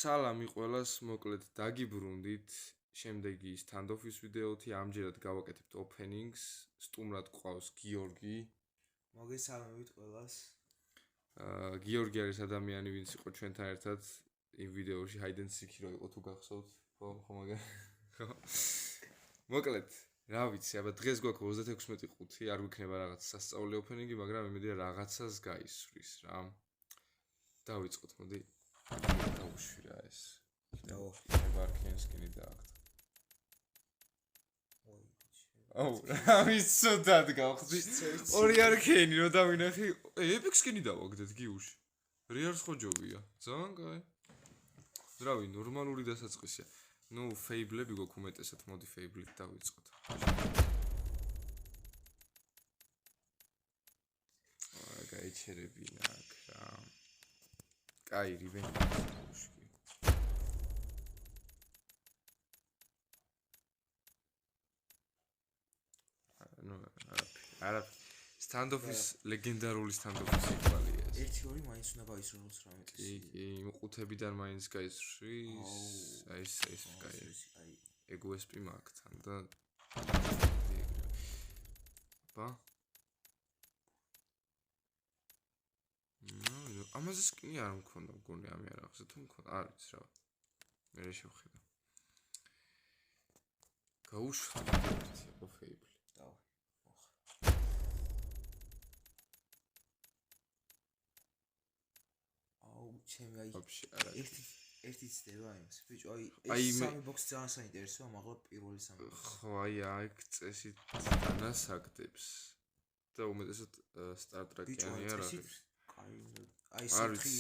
სალამი ყველას, მოკლედ დაგიბრუნდით. შემდეგი stand-off-ის ვიდეოთი, ამჯერად გავაკეთებთ openings. სტუმრად გვყავს გიორგი. მოგესალმებით ყველას. გიორგი არის ადამიანი, ვინც იყო ჩვენთან ერთად იმ ვიდეოში hide and seek-ი რო იყო თუ გახსოვთ. ხო, მაგა. მოკლედ, რა ვიცი, აბა დღეს გვაქვს 36.5, არ გვიქნება რაღაც სასწაული opening-ი, მაგრამ იმედია რაღაცას გაისვრის რა. დავიწყოთ, მოდი. დავუშვირა ეს. იქნება არქეენ სკინი დააგდო. აუ, რა ვიცოდად გავხდი. ორი არქეენი რო დავინახე, ეპიქ სკინი დავაგდეთ გიუში. რეალს ხო ჯობია. ძალიან კაი. ძრავი, ნორმალური დასაწყისია. ნუ ფეიბლები გვაქვს უმეტესად, მოდი ფეიბლით დავიწყოთ. გაიჩერებინა აქ რა. კაი, რივენჯი. არა stand-off-ის ლეგენდარული stand-off-ის სიკვდილია ეს. 1-2 მაინც უნდა გაისროლოს რამე. კი, მყუთებიდან მაინც გაისვრის. აი ეს კაი. ეგოესპი მაგთან და აბა. ნუ, ამაზე სკინი არ მქონდა, მგონი ამი არ ახსენე თუ მქონდა. არ ვიცი რა. მე შევხედა. გაუშვი ოფეიბლი. დავი. აუ, ჩემი აი ერთი ცდება იმას. ბიჭო, აი სამი ბოქსი ძალიან საინტერესოა, მაგრამ პირველი სამი. ხო, აი აქ წესით დანასაგდებს. და უმეტესად Star Trek-იანი არ არის. აი საფრთხე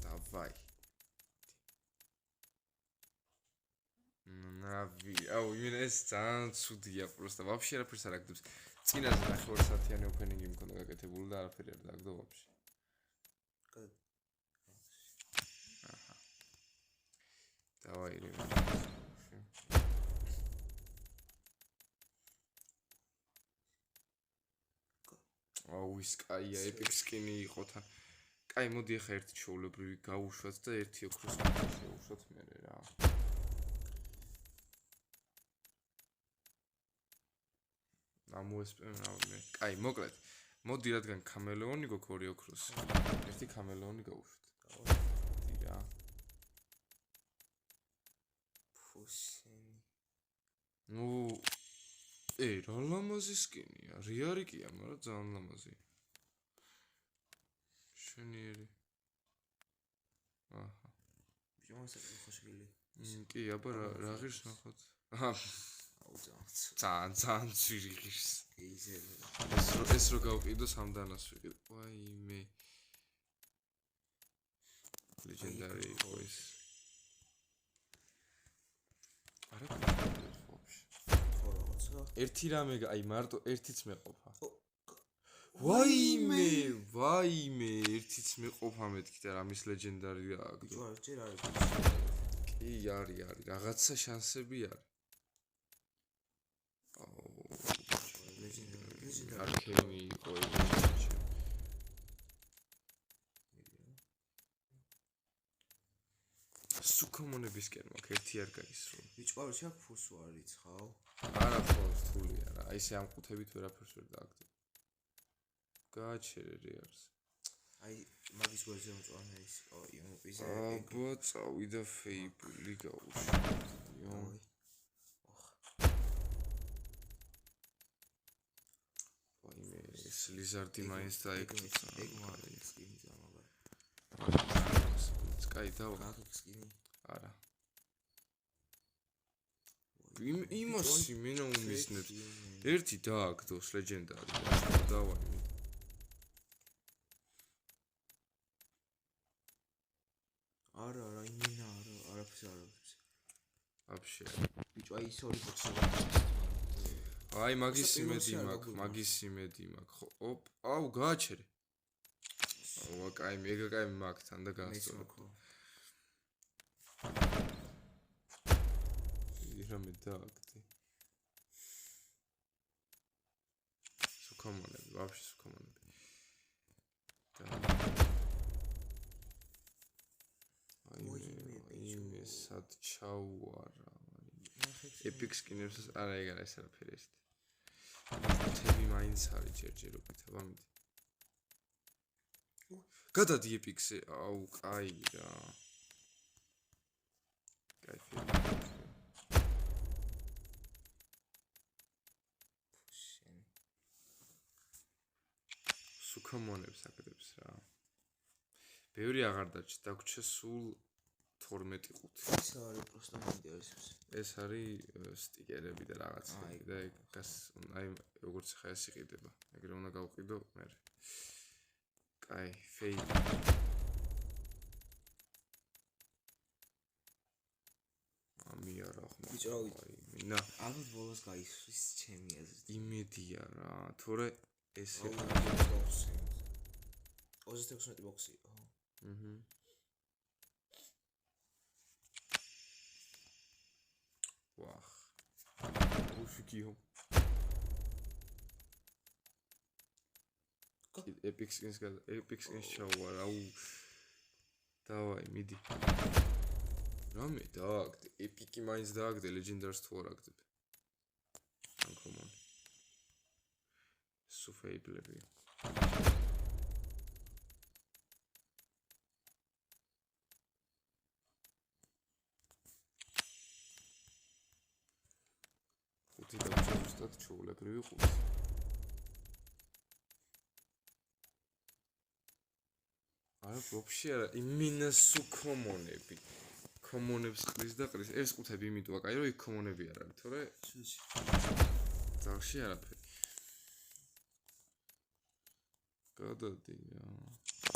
დავაი. ნავი, აუ, იმენა ეს ძალიან ცუდია, просто вообще არაფერს არ აგდებს. წინაზე ნახევარსაათიანი opening-ი მქონდა გაკეთებული და არაფერი არ დააგდო вообще. აჰა. დავაი რევენ. აუ, ის კაია, epic skin-ი იყო თან. კაი, მოდი ახლა ერთი ჩაულებრივი გავუშვათ და ერთი ოქროს შევუშვათ მერე რა. ამოესპემ რა. კაი, მოკლედ. მოდი რადგან კამელეონი გქონდა ორი ოქროსი. ერთი კამელეონი გავუშვით. დი რა. ფუსენი. ნუ რა ლამაზი სკინია. რეარიკია, მაგრამ ძალიან ლამაზი. შენიერი. აჰა. ბიჭო, ხოშგილი. კი, აბა რა ღირს ნახოთ. აჰა. ძალიან ძვირი ღირს. ეს რო გავყიდო სამდანას ვიყიდო. ვაიმე. ლეგენდარი იყო ეს. არა ერთი რამე, აი მარტო ერთიც მეყოფა. ვაიმე, ერთიც მეყოფა მეთქი და რამის ლეგენდარი აქვს. ბიჭო, ჯერ არის. კი, არის, რაღაცა შანსები არის. ლეგენდარი. არქენი იყო ეს. სუკომონებისკენ მაგ ერთი არ გაისრო. ბიჭო, შაქ ფუსო არის ხავ? არა ხო, რთულია რა. აი ესე ამ ყუთებით ვერაფერს ვერ დააგდებ. გააჩერე რეალს. აი მაგის ვერზე მწვანე ის იმოპიზე. აბა, წავიდა ფეიბლი გაუშვი. იო. ვაიმე, ეს ლიზარდი მაინც დაეკრიცა. ეგ მაგარი სკინი ზამაგარი. კაი, დავა. გაგ სკინი? არა. იმასი მენა უმისნებს. ერთი დააგდოს ლეგენდარი. დავაი. არა, იმენა არაფერს. вообще. ბიჭო, აი ის ორი ბოქსი. აი მაგის იმედი მაქვს. ხო, აუ, გააჩერე. აუ, კაი, მეგა კაი მაგთან და გასწორე. რამე დააგდე. სუკომონები, вообще სუკომონები. სად ჩაუარა epic skin-ებს არა ეგ არა ეს არაფერი ეს თემი მაინც არის ჯერჯერობით აბა მიდი გადადი epic-ზე აუ კაი რა კაი სუკამონებს აკეთებს რა ბევრი აღარ დაჭი დაგვრჩა სულ 12 ყუთი ეს არის პროსტო ინტერესებს ეს არის სტიკერები და რაღაცები და ეგ აი როგორც ხა ეს იყიდება ეგრე უნდა გავყიდო მე კაი ფეი ამიარა ხმა ბიჭო მინა ალბათ ბოლოს გაიხსრის ჩემი აზრით იმედია რა თორე ეს 26 ბოქსი ვახ უშიკიო epic skins ჩაუარა აუ დავაი მიდი რამე დააგდე epic-ი მაინც დააგდე legendars თუ არ აგდებ uncommon სუფეიბლები ხუთი და ზუსტად ჩაულებრივი ხუთი არა ვაფშე არა იმინა სუკომონები კომონებს ყრის და ყრის ეს ყუთები იმიტოა კაი რომ იქ კომონები არ არის თორე ძალში არაფერი გადადი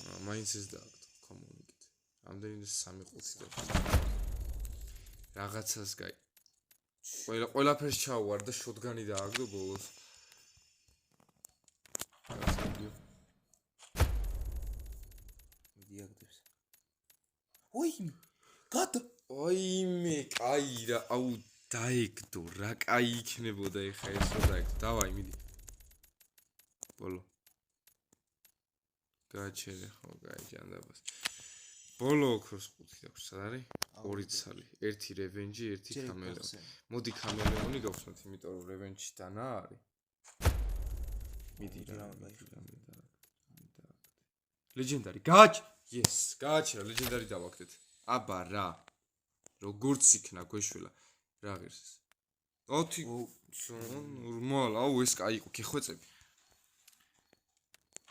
რა მაინც ეს დააგდო კომუნიკით ამდენი 3 ყუთი და რაღაცას გაი ყველაფერს ჩავარ და შოტგანი დააგდო ბოლოს დიაგდებს ოი გადა ოიმე კაი რა აუ დაიგდო რა კაი იქნებოდა ეხა ეს რა დაიგდო დავაი მიდი ბოლო გაჩერე ხო კაი ჯანდაბას ბოლო ოქროს ყუთი აქვს სად არის ორი ცალი ერთი რევენჯი ერთი კამელეონი მოდი კამელეონი გავხსნათ იმიტომ რომ რევენჯი დანა არის მიდი რა ლეგენდარი გაჩ yes გაჩერა ლეგენდარი დავაგდეთ აბა რა როგორც იქნა გვეშველა რა ღირს ეს 20 ნორმალ აუ ეს კაი იყო გეხვეწები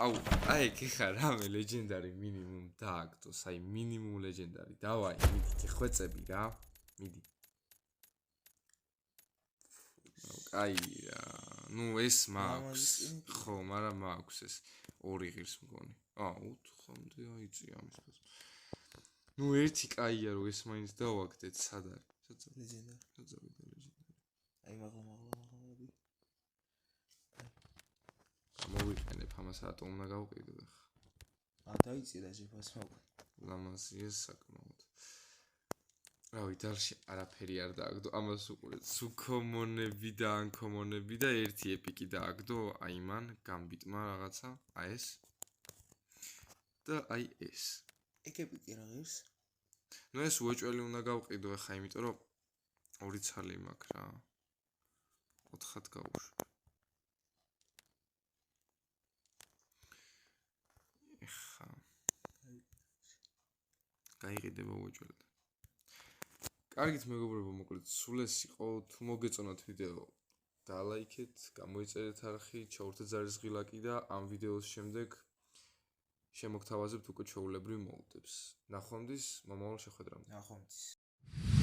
აუ აი ხა რამე ლეგენდარი მინიმუმ დააგდოს აი მინიმუმ ლეგენდარი დავაი მიდი გეხვეწები რა მიდი აი რა ნუ ეს მაქვს ხო მაგრამ მაქვს ეს ორი ღირს მგონი აუ 4-მდე აიწია ამის ნუ ერთი კაია რომ ეს მაინც დავაგდეთ სად არის ლეგენდარი აი მაგლომები მოვიყენებ ამას რატო უნდა გავყიდო ხა დაიწირა შეფას მაგ ლამაზია საკმაოდ რავი დალში არაფერი არ დააგდო ამას უყურეთ სუკომონები და ანკომონები და ერთი ეპიკი დააგდო აი მან გამბიტმა რაღაცა აი ეს და აი ეს ეგ ეპიკი რა ღირს ნუ ეს უეჭველი უნდა გავყიდო ხა იმიტომ რომ ორი ცალი მაქვს რა 4-ად გავუშვი ეხა გაიყიდება უეჭველი კარგით მეგობრებო მოკლედ სულ ეს იყო თუ მოგეწონათ ვიდეო დალაიქეთ გამოიწერეთ არხი ჩაურთეთ ზარისღი ლაკი და ამ ვიდეოს შემდეგ შემოგთავაზებთ უკვე ჩვეულებრივ მოდებს ნახვამდის მომავალ შეხვედრამდე ნახვამდის